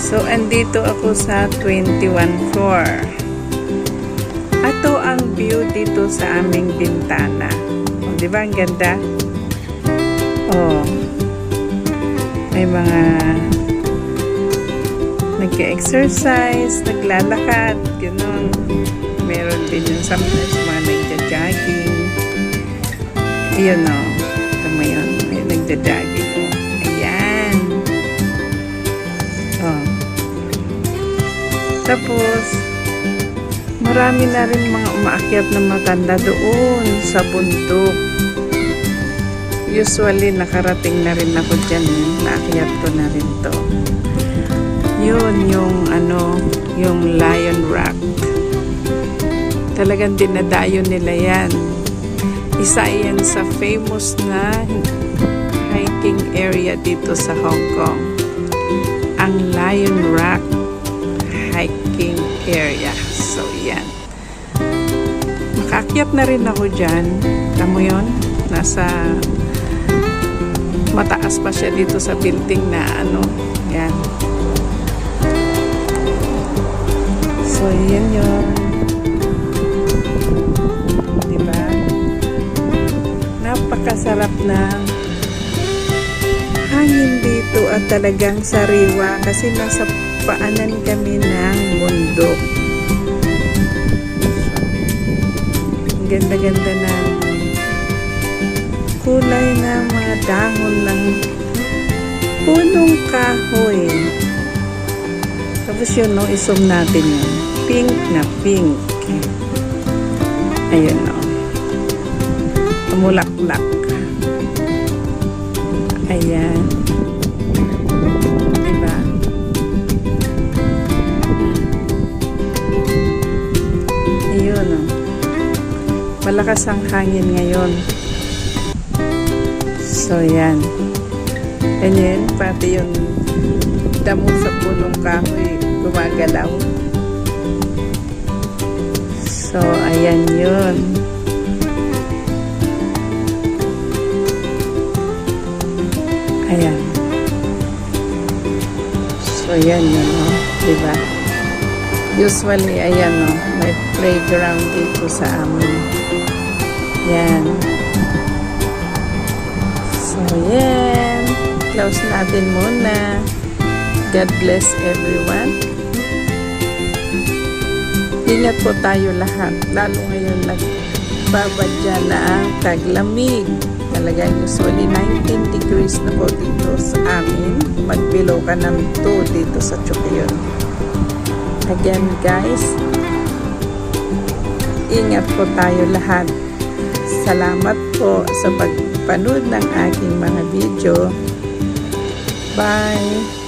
So, andito ako sa 21 floor. Ito ang view dito sa aming bintana. O, di ba? Ang ganda? Oh. May mga nag-exercise, naglalakad, gano'n. Meron din yung sometimes mga nagja-jogging. Ayun o. Ito mo yun. May nagja-jogging o. Ayan. O. Tapos, marami na rin mga umaakyat na maganda doon sa bundok. Usually, nakarating na rin ako dyan. Naakyat ko na rin to. Yun, yung Lion Rock. Talagang dinadayo nila yan. Isa yan sa famous na hiking area dito sa Hong Kong. Ang Lion Rock hiking area. So, yan. Makaakyat na rin ako dyan. Alam mo yun? Nasa mataas pa siya dito sa building na yan. So, yan yun. Diba? Napakasarap na hangin dito at talagang sariwa kasi nasa paanan kami ng bundok. Ang ganda-ganda na kulay ng mga dahon ng punong kahoy. Tapos yun, i-zoom natin yun. Pink na pink. Ayun, tumulaklak. Ayan. Diba? Ayun, malakas ang hangin ngayon. So, yan. Ganyan, pati yung damo sa punong kahoy gumagalaw. So, ayan yun. Ayan. So, ayan yun, diba? Usually, ayan, may playground dito sa amin. Yan. So, yan. Close natin muna. God bless everyone. Ingat po tayo lahat. Lalo ngayon nagbabadya na ang taglamig. Talagang usually 19 degrees na po dito sa amin. Mag-below ka ng 2 dito sa Chukyon. Again guys, ingat po tayo lahat. Salamat po sa pagpanood ng aking mga video. Bye!